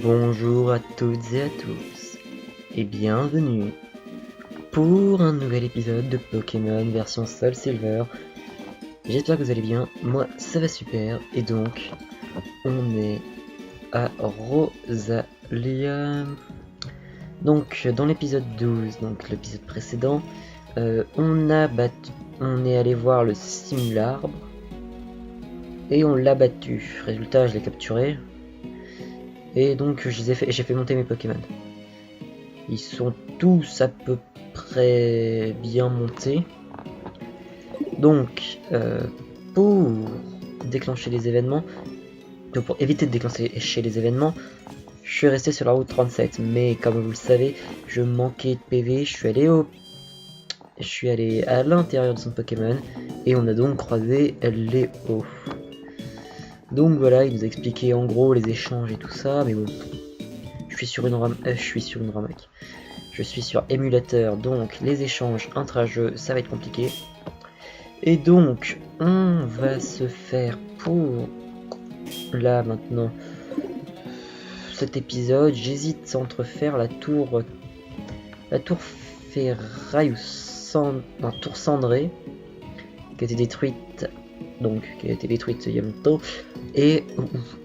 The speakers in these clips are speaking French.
Bonjour à toutes et à tous, et bienvenue pour un nouvel épisode de Pokémon version Soul Silver. J'espère que vous allez bien, moi ça va super, et donc on est à Rosalia. Donc dans l'épisode 12, donc l'épisode précédent, on est allé voir le Simularbre, et on l'a battu. Résultat, je l'ai capturé. Et donc j'ai fait monter mes Pokémon. Ils sont tous à peu près bien montés. Donc pour déclencher les événements, pour éviter de déclencher les événements, je suis resté sur la route 37. Mais comme vous le savez, je manquais de PV. Je suis allé à l'intérieur de son Pokémon et on a donc croisé Léo. Donc voilà, il nous a expliqué en gros les échanges et tout ça, mais bon, je suis sur émulateur, donc les échanges intra-jeux, ça va être compliqué. Et donc, on va se faire pour là maintenant cet épisode. J'hésite entre faire la tour Ferraillus, la tour cendrée, qui a été détruite. Il y a longtemps,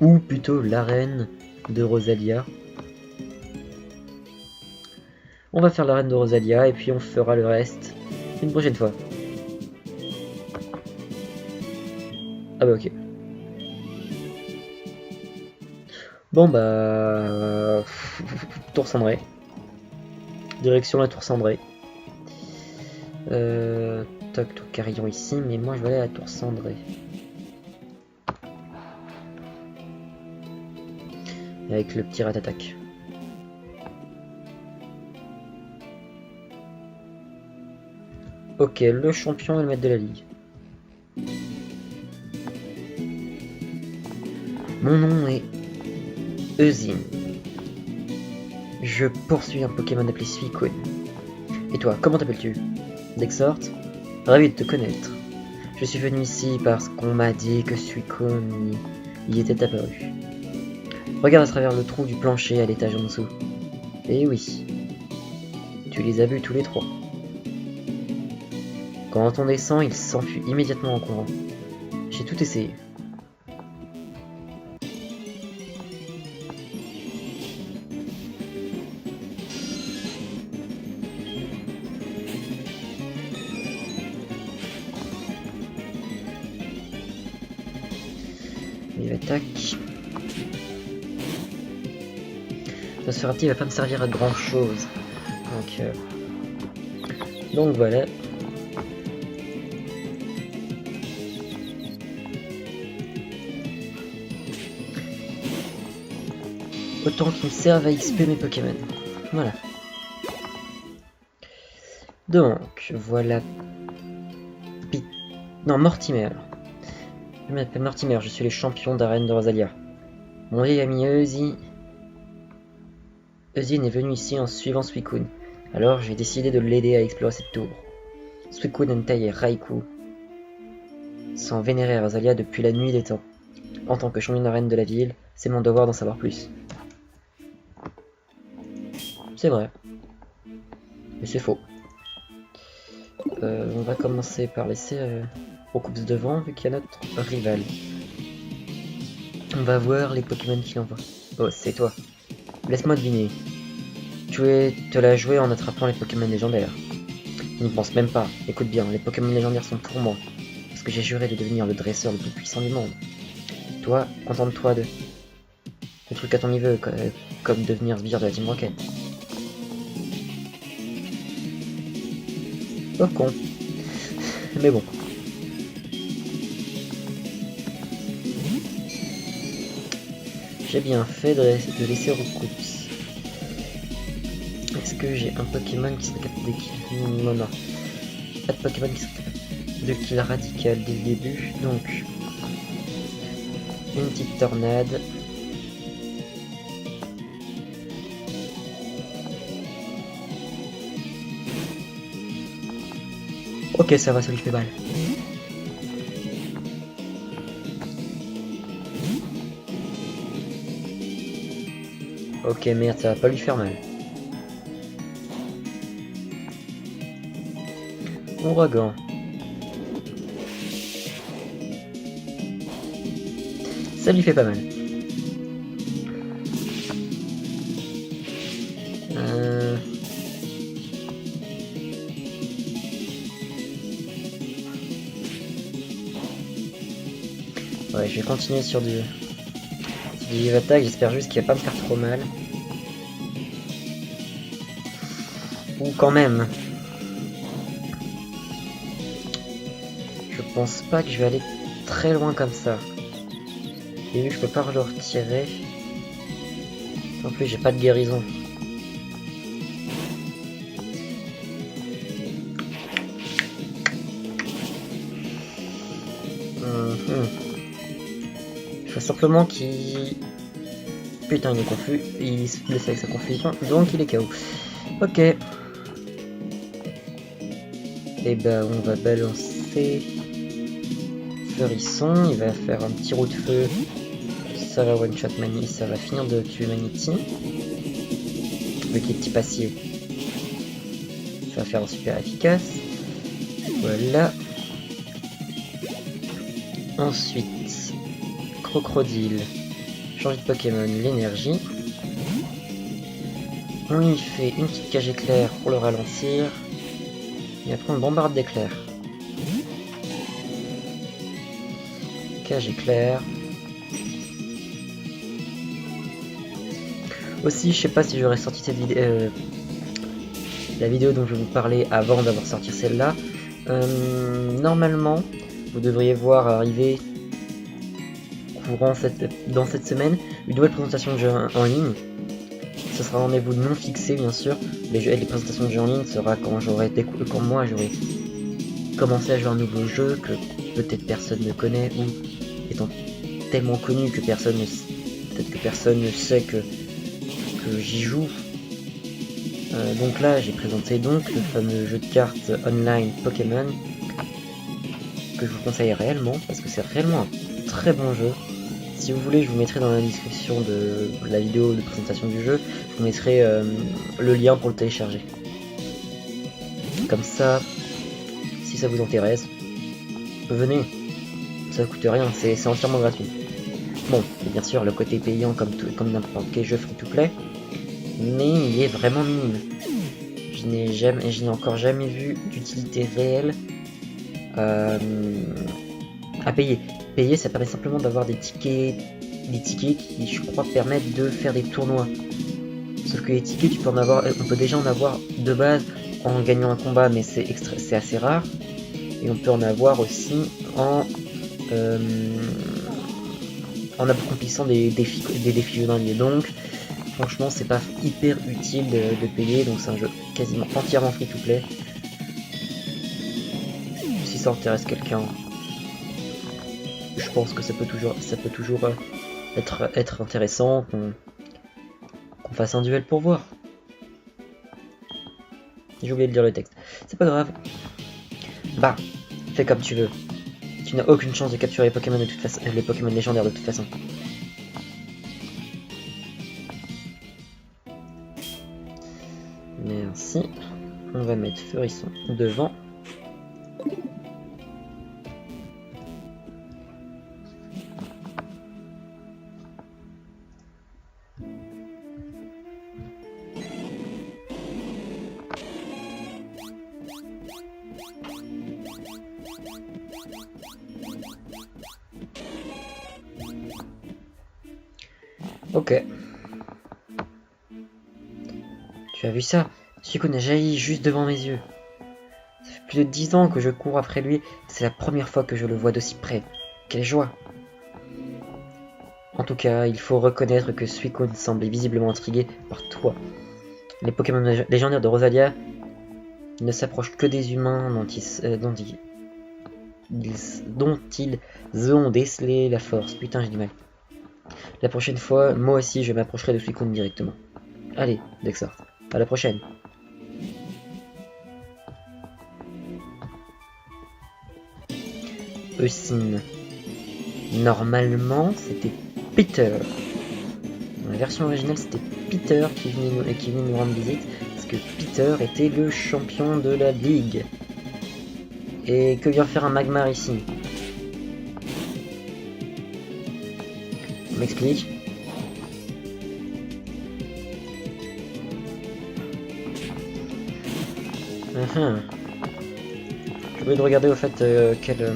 ou plutôt l'arène de Rosalia. On va faire l'arène de Rosalia et puis on fera le reste une prochaine fois. Ah bah ok. Bon bah... Tour cendrée. Direction la tour cendrée. Toc, tout carillon ici, mais moi je vais aller à la tour cendrée. Avec le petit rat-attaque. Ok, le champion et le maître de la ligue. Mon nom est Eusine. Je poursuis un Pokémon appelé Suicune. Et toi, comment t'appelles-tu? Dexort? Ravi de te connaître. Je suis venu ici parce qu'on m'a dit que Suicune y était apparu. Regarde à travers le trou du plancher à l'étage en dessous. Et oui, tu les as vus tous les trois. Quand on descend, il s'enfuit immédiatement en courant. J'ai tout essayé. Il attaque. Nosferatu va pas me servir à grand chose. Donc voilà. Autant qu'il me serve à XP mes Pokémon. Voilà. Donc, voilà. Non, Mortimer. Je m'appelle Mortimer, je suis le champion d'arène de Rosalia. Mon vieil ami Eusine est venu ici en suivant Suicune. Alors j'ai décidé de l'aider à explorer cette tour. Suicune, Entei et Raikou sont vénérés à Rosalia depuis la nuit des temps. En tant que championne reine de la ville, c'est mon devoir d'en savoir plus. C'est vrai. Mais c'est faux. On va commencer par laisser Roucoups devant, vu qu'il y a notre rival. On va voir les Pokémon qu'il envoie. Oh, c'est toi. Laisse-moi deviner. Tu te l'as joué en attrapant les Pokémon légendaires. Je n'y pense même pas. Écoute bien, les Pokémon légendaires sont pour moi. Parce que j'ai juré de devenir le dresseur le plus puissant du monde. Toi, contente-toi de trucs à ton niveau, comme devenir sbire de la Team Rocket. Oh con. Mais bon. J'ai bien fait de laisser Roucoups. Est-ce que j'ai un Pokémon qui serait capable de kill? Non, non. Pas de Pokémon qui serait capable de kill radical dès le début. Donc, une petite tornade. Ok, ça va, ça lui fait mal. Ok, merde, ça va pas lui faire mal. Ouragan. Ça lui fait pas mal. Ouais, je vais continuer sur du vive attaque, j'espère juste qu'il va pas me faire trop mal. Ou quand même. Je pense pas que je vais aller très loin comme ça. Et vu que je peux pas le retirer. En plus j'ai pas de guérison. Il faut simplement qu'il... Putain, il est confus, il se blesse avec sa confusion, donc il est KO. Ok. Et ben on va balancer Feurisson, il va faire un petit roue de feu. Ça va one shot Mani, ça va finir de tuer Manity. Vu qu'il est petit passif, ça va faire un super efficace. Voilà. Ensuite, Crocodile. Changer de Pokémon, l'énergie. On lui fait une petite cage éclair pour le ralentir. Et après on bombarde d'éclairs. Cage éclair. Aussi, je sais pas si j'aurais sorti cette vidéo, la vidéo dont je vais vous parler avant d'avoir sorti celle-là. Normalement, vous devriez voir arriver dans cette semaine une nouvelle présentation de jeu en ligne. Ce sera un rendez-vous non fixé bien sûr. Les présentations de jeux en ligne sera quand moi j'aurai commencé à jouer un nouveau jeu que peut-être personne ne connaît ou étant tellement connu que personne ne sait que j'y joue. Donc là j'ai présenté donc le fameux jeu de cartes online Pokémon que je vous conseille réellement parce que c'est réellement un très bon jeu. Si vous voulez, je vous mettrai dans la description de la vidéo de présentation du jeu, je vous mettrai le lien pour le télécharger. Comme ça, si ça vous intéresse, venez, ça ne coûte rien, c'est entièrement gratuit. Bon, et bien sûr, le côté payant comme n'importe quel jeu free-to-play, mais il est vraiment minime. Je n'ai encore jamais vu d'utilité réelle à payer. Payer, ça permet simplement d'avoir des tickets qui, je crois, permettent de faire des tournois. Sauf que les tickets, on peut déjà en avoir de base en gagnant un combat, mais c'est assez rare. Et on peut en avoir aussi en accomplissant des défis journaliers. Donc, franchement, c'est pas hyper utile de payer. Donc, c'est un jeu quasiment entièrement free to play. Si ça intéresse quelqu'un, je pense que ça peut toujours être intéressant qu'on fasse un duel pour voir. J'ai oublié de lire le texte. C'est pas grave. Bah, fais comme tu veux. Tu n'as aucune chance de capturer les Pokémon de toute façon, les Pokémon légendaires de toute façon. Merci. On va mettre Furisson devant. Ok. Tu as vu ça? Suicune a jailli juste devant mes yeux. Ça fait plus de 10 ans que je cours après lui. C'est la première fois que je le vois d'aussi près. Quelle joie! En tout cas, il faut reconnaître que Suicune semblait visiblement intrigué par toi. Les Pokémon légendaires de Rosalia ne s'approchent que des humains dont ils ont décelé la force. Putain, j'ai du mal. La prochaine fois, moi aussi, je m'approcherai de Suicune directement. Allez, Dexor, à la prochaine. Eusine. Normalement, c'était Peter. Dans la version originale, c'était Peter qui venait nous rendre visite, parce que Peter était le champion de la ligue. Et que vient faire un Magmar ici? On m'explique. J'ai oublié de regarder au fait quel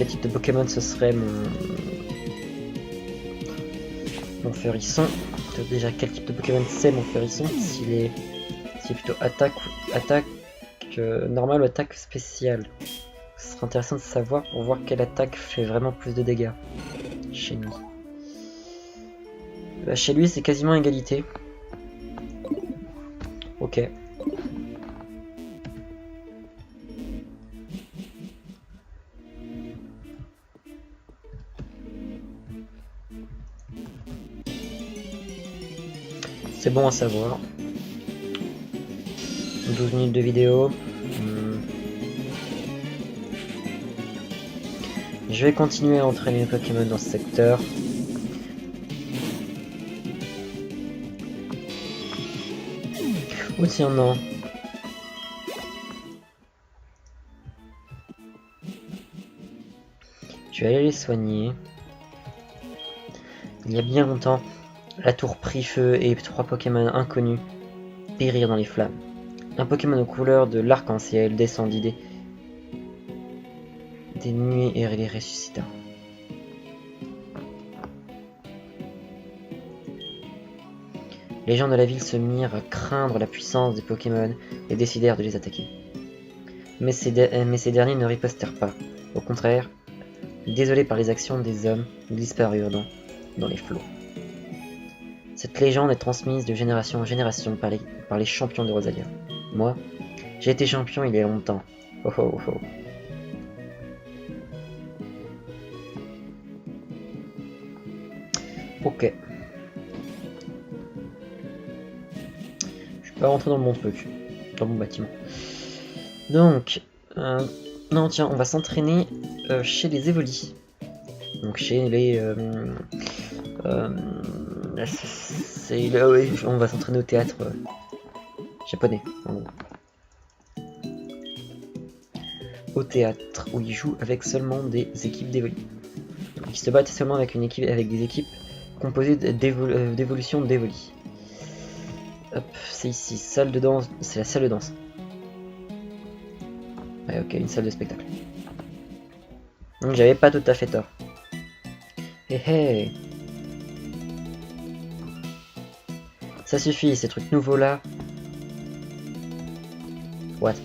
type de Pokémon ce serait mon Furisson. Déjà, quel type de Pokémon c'est mon Furisson? S'il est plutôt attaque normale ou attaque spéciale. Ce serait intéressant de savoir pour voir quelle attaque fait vraiment plus de dégâts chez lui. Bah, chez lui, c'est quasiment égalité. Ok. C'est bon à savoir. 12 minutes de vidéo. Je vais continuer à entraîner les Pokémon dans ce secteur. Oh tiens, non. Je vais aller les soigner. Il y a bien longtemps, la tour prit feu et 3 Pokémon inconnus périrent dans les flammes. Un Pokémon aux couleurs de l'arc-en-ciel descendit des nuées et les ressuscita. Les gens de la ville se mirent à craindre la puissance des Pokémon et décidèrent de les attaquer. Mais ces derniers ne ripostèrent pas. Au contraire, désolés par les actions des hommes, ils disparurent dans les flots. Cette légende est transmise de génération en génération par les champions de Rosalia. Moi, j'ai été champion il y a longtemps. Oh oh oh. Ok. Je peux pas rentrer dans mon truc, dans mon bâtiment. Donc, non tiens, on va s'entraîner chez les Evoli. Donc chez les... on va s'entraîner au théâtre japonais, en gros. Au théâtre, où ils jouent avec seulement des équipes d'Evoli. Ils se battent seulement avec des équipes composées d'évolutions d'Evoli. Hop, c'est ici, salle de danse, c'est la salle de danse. Ouais, ok, une salle de spectacle. Donc j'avais pas tout à fait tort. Hé hé. Ça suffit, ces trucs nouveaux là. What?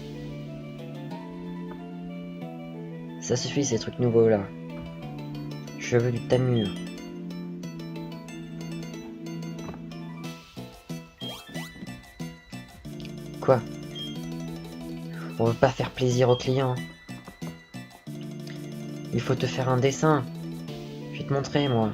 Ça suffit, ces trucs nouveaux là. Je veux du Tamur. Quoi? On veut pas faire plaisir aux clients. Il faut te faire un dessin. Je vais te montrer, moi.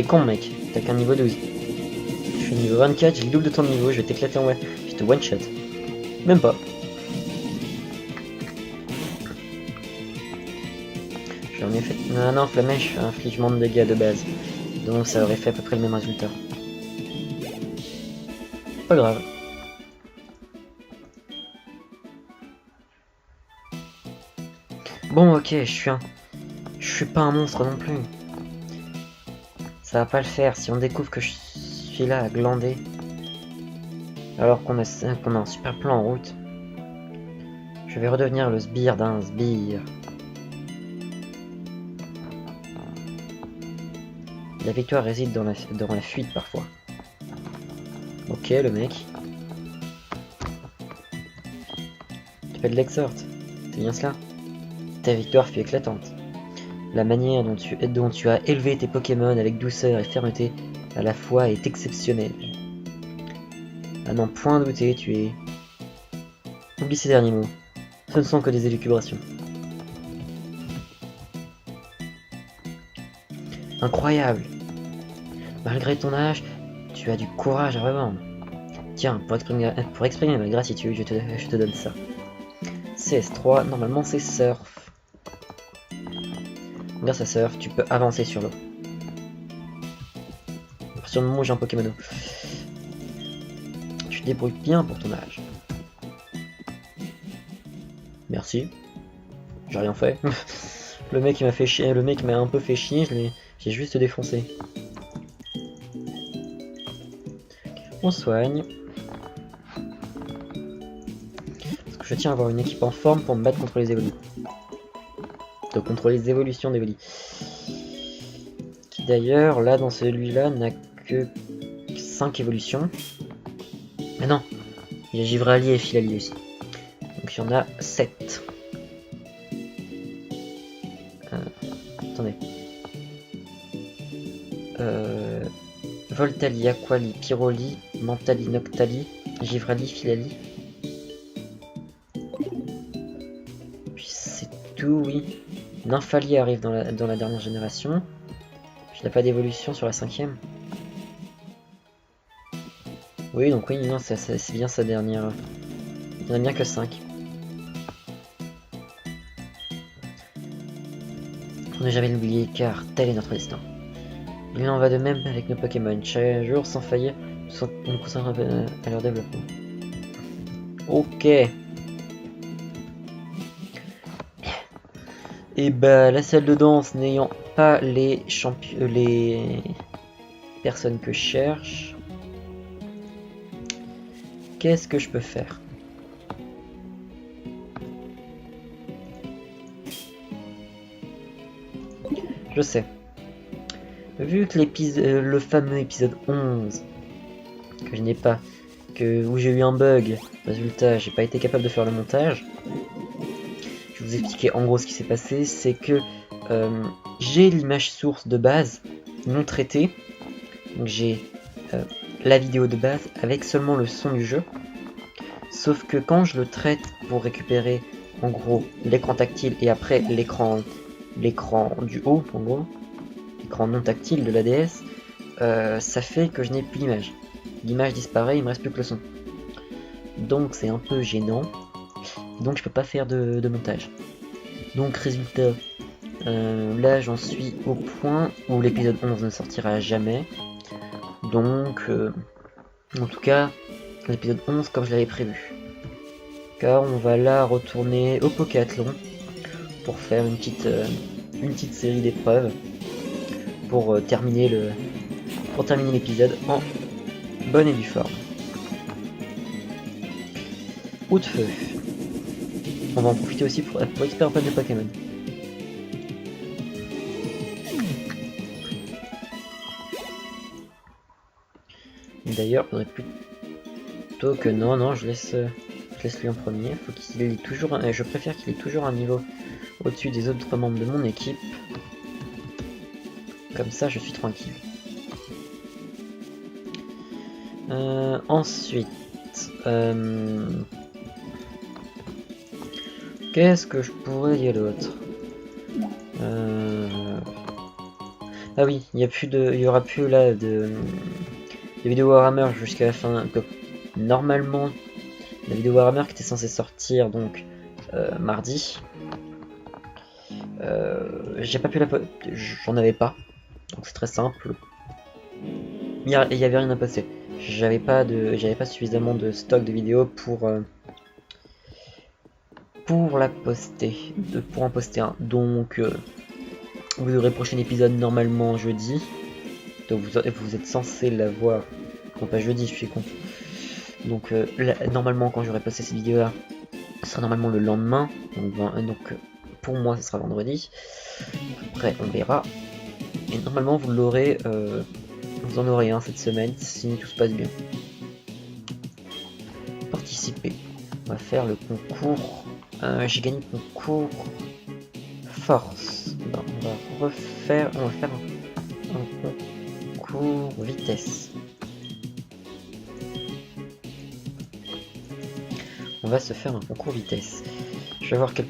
T'es con mec, t'as qu'un niveau 12. Je suis niveau 24, j'ai le double de ton niveau, je vais t'éclater en one. Je te one shot. Même pas. J'en ai fait. Non, non, Flamèche inflige moins de dégâts de base. Donc ça aurait fait à peu près le même résultat. Pas grave. Bon, ok, je suis pas un monstre non plus. Ça va pas le faire si on découvre que je suis là à glander. Alors qu'on a un super plan en route. Je vais redevenir le sbire d'un sbire. La victoire réside dans la fuite parfois. Ok, le mec. Tu t'appelles l'exhort. C'est bien cela. Ta victoire fut éclatante. La manière dont tu as élevé tes Pokémon avec douceur et fermeté à la fois est exceptionnelle. À n'en point douter, tu es... Oublie ces derniers mots. Ce ne sont que des élucubrations. Incroyable. Malgré ton âge, tu as du courage à revendre. Tiens, pour exprimer ma gratitude, je te donne ça. CS3, normalement c'est surf. Grâce à surf, tu peux avancer sur l'eau. À partir du moment où j'ai un Pokémon. Tu te débrouilles bien pour ton âge. Merci. J'ai rien fait. Le mec il m'a fait chier, le mec m'a un peu fait chier, j'ai juste défoncé. On soigne. Parce que je tiens à avoir une équipe en forme pour me battre contre les évolutions. Donc contre les évolutions d'Evoli. Qui d'ailleurs, là dans celui-là, n'a que 5 évolutions. Mais non, il y a Givrali et Filali aussi. Donc il y en a 7. Attendez. Voltali, Aquali, Pyroli, Mentali, Noctali, Givrali, Filali. Puis c'est tout, oui. Nymphali arrive dans la dernière génération. Puis il n'a pas d'évolution sur la 5ème. Oui, donc oui, non, c'est bien sa dernière. Il n'y en a bien que 5. Pour ne jamais l'oublier, car tel est notre destin. Il en va de même avec nos Pokémon. Chaque jour, sans faillir, on nous concentre à leur développement. Ok. Et bah, la salle de danse n'ayant pas les personnes que je cherche, qu'est-ce que je peux faire? Je sais. Vu que le fameux épisode 11, que je n'ai pas, où j'ai eu un bug, résultat, j'ai pas été capable de faire le montage, je vais vous expliquer en gros ce qui s'est passé, c'est que j'ai l'image source de base non traitée, donc j'ai la vidéo de base avec seulement le son du jeu, sauf que quand je le traite pour récupérer en gros l'écran tactile et après l'écran du haut en gros, l'écran non tactile de la DS, ça fait que je n'ai plus l'image. L'image disparaît, il me reste plus que le son. Donc c'est un peu gênant, donc je peux pas faire de montage. Donc résultat, là j'en suis au point où l'épisode 11 ne sortira jamais. Donc en tout cas l'épisode 11 comme je l'avais prévu. Car on va là retourner au Pokathlon pour faire une petite série d'épreuves pour terminer l'épisode en bonne et due forme. Ou de feu. On va en profiter aussi pour récupérer un peu de Pokémon. D'ailleurs, faudrait plutôt que non, je laisse lui en premier. Faut qu'il ait toujours, je préfère qu'il ait toujours un niveau au-dessus des autres membres de mon équipe. Comme ça, je suis tranquille. Ensuite, qu'est-ce que je pourrais dire d'autre? Ah oui, il y aura plus là de vidéos Warhammer jusqu'à la fin. Donc, normalement, la vidéo Warhammer qui était censée sortir donc mardi, j'ai pas pu j'en avais pas. Donc c'est très simple. Il y avait rien à passer. J'avais pas suffisamment de stock de vidéos pour la poster, pour en poster un. Donc vous aurez le prochain épisode normalement jeudi. Donc vous êtes censé l'avoir. Non pas jeudi, je suis con. Donc normalement quand j'aurai posté cette vidéo là, ce sera normalement le lendemain. Donc pour moi ce sera vendredi. Après on verra. Et normalement vous l'aurez, vous en aurez un cette semaine si tout se passe bien. Participer. On va faire le concours. J'ai gagné le concours force. Non, on va faire un concours vitesse. On va se faire un concours vitesse. Je vais voir quels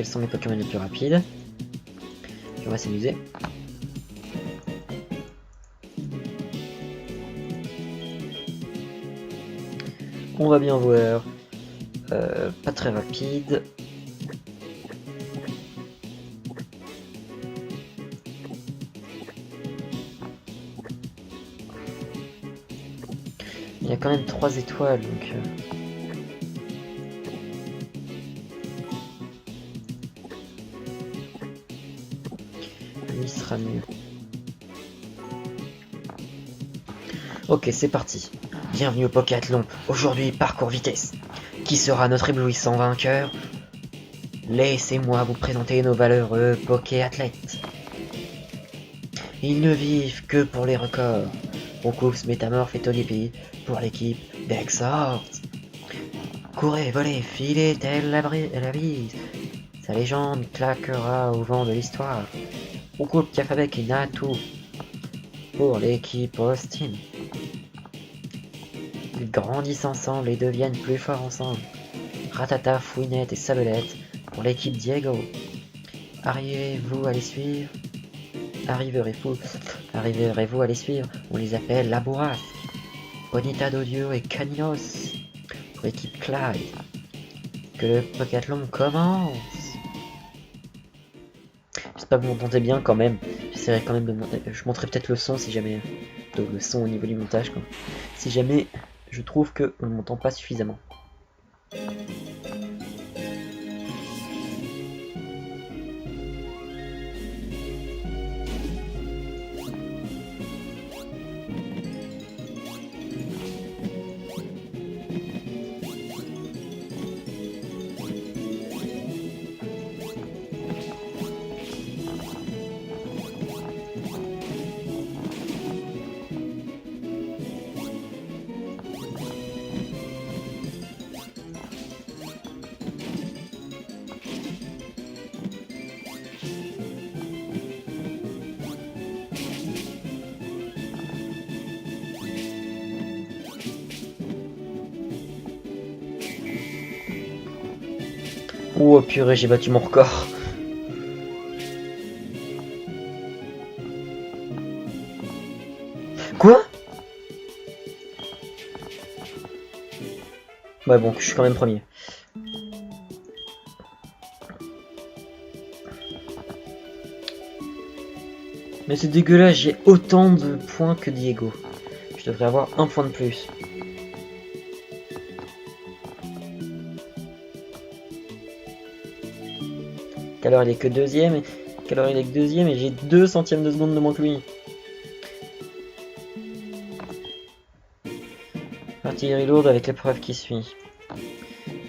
sont mes Pokémon les plus rapides. Puis on va s'amuser. On va bien voir. Pas très rapide. Il y a quand même 3 étoiles donc. Lui sera mieux. Ok, c'est parti. Bienvenue au Pokéathlon. Aujourd'hui, parcours vitesse. Qui sera notre éblouissant vainqueur? Laissez-moi vous présenter nos valeureux Pokéathlètes. Ils ne vivent que pour les records. Roucoups, Métamorphe et Tolipi pour l'équipe d'Exhort. Courez, volez, filez telle la brise. Sa légende claquera au vent de l'histoire. Roucoups, Cafabek et Natou pour l'équipe Austin. Ils grandissent ensemble et deviennent plus forts ensemble. Ratata, Fouinette et Sabelette pour l'équipe Diego. Arrivez-vous à les suivre? Arriverez-vous à les suivre? On les appelle la bourrasque. Bonita d'Odio et Caninos pour l'équipe Clyde. Que le Pokéathlon commence! J'espère que vous m'entendez bien quand même. J'essaierai quand même de monter. Je montrerai peut-être le son si jamais. Donc le son au niveau du montage quoi. Si jamais je trouve qu'on ne m'entend pas suffisamment. Oh purée, j'ai battu mon record. Quoi? Ouais bon, je suis quand même premier. Mais c'est dégueulasse, j'ai autant de points que Diego. Je devrais avoir un point de plus. Qu'alors il est que deuxième et j'ai 2 centièmes de seconde de moins que lui. Artillerie lourde avec l'épreuve qui suit.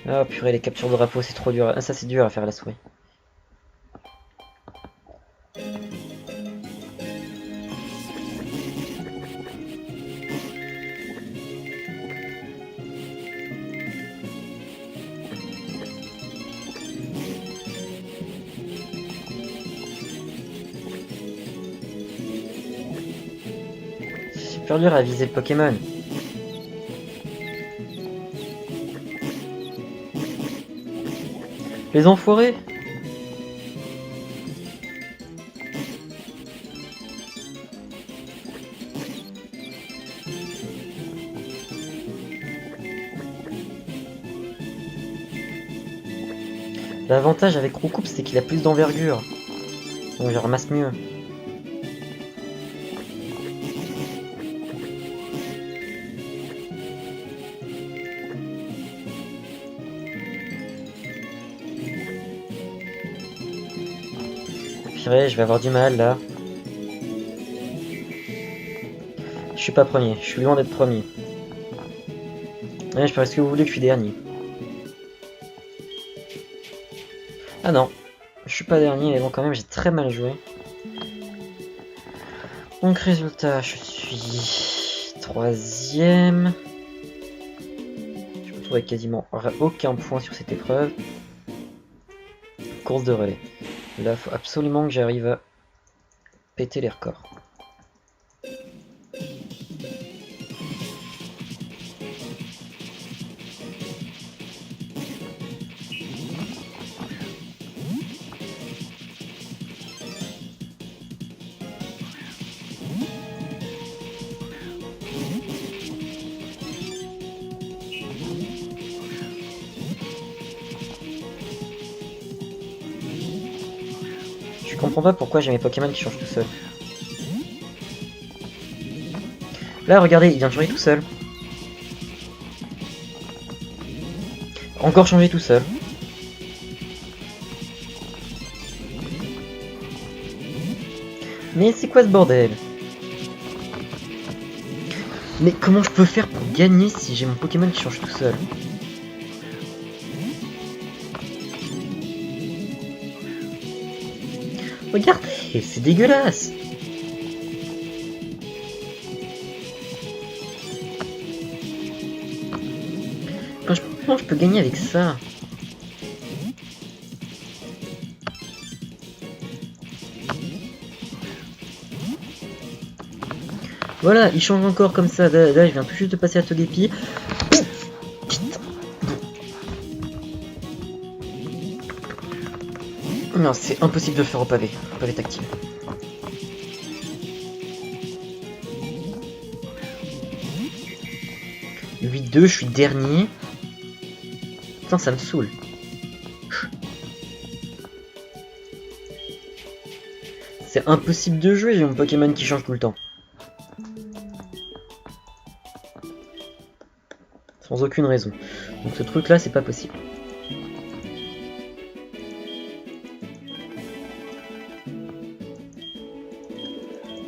Ah purée, les captures de drapeau c'est trop dur. Ah, ça c'est dur à faire à la souris. C'est super dur à viser le Pokémon. Les enfoirés! L'avantage avec Roucoupe, c'est qu'il a plus d'envergure. Donc je ramasse mieux. Purée, je vais avoir du mal là. Je suis pas premier, je suis loin d'être premier. Ouais, je peux faire ce que vous voulez que je suis dernier. Ah non, je suis pas dernier, mais bon quand même j'ai très mal joué. Donc résultat, je suis troisième. Je me retrouve avec quasiment aucun point sur cette épreuve. Course de relais. Là, faut absolument que j'arrive à péter les records. Je comprends pas pourquoi j'ai mes Pokémon qui changent tout seul. Là, regardez, il vient de changer tout seul. Encore changer tout seul. Mais c'est quoi ce bordel? Mais comment je peux faire pour gagner si j'ai mon Pokémon qui change tout seul? Regardez, c'est dégueulasse. Comment je peux gagner avec ça? Voilà, il change encore comme ça. Là, je viens tout juste de passer à Togepi. Non, c'est impossible de le faire au pavé. Pavé tactile. « 8-2, je suis dernier. » Putain, ça me saoule. C'est impossible de jouer, j'ai mon Pokémon qui change tout le temps. Sans aucune raison. Donc ce truc là, c'est pas possible.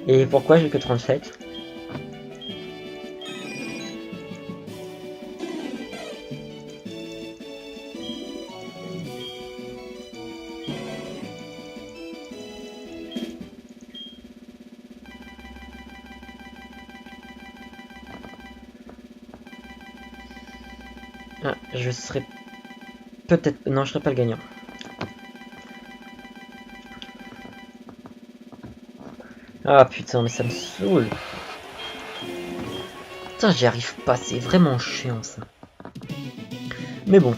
Et pourquoi j'ai que 37? Ah, je serai peut-être... Non, je serai pas le gagnant. Ah putain, mais ça me saoule. Putain, j'y arrive pas, c'est vraiment chiant ça. Mais bon,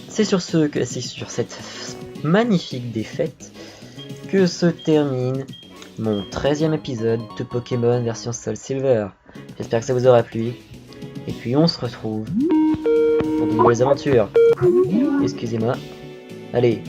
c'est sur cette magnifique défaite que se termine mon 13e épisode de Pokémon version Soul Silver. J'espère que ça vous aura plu. Et puis on se retrouve pour de nouvelles aventures. Excusez-moi. Allez,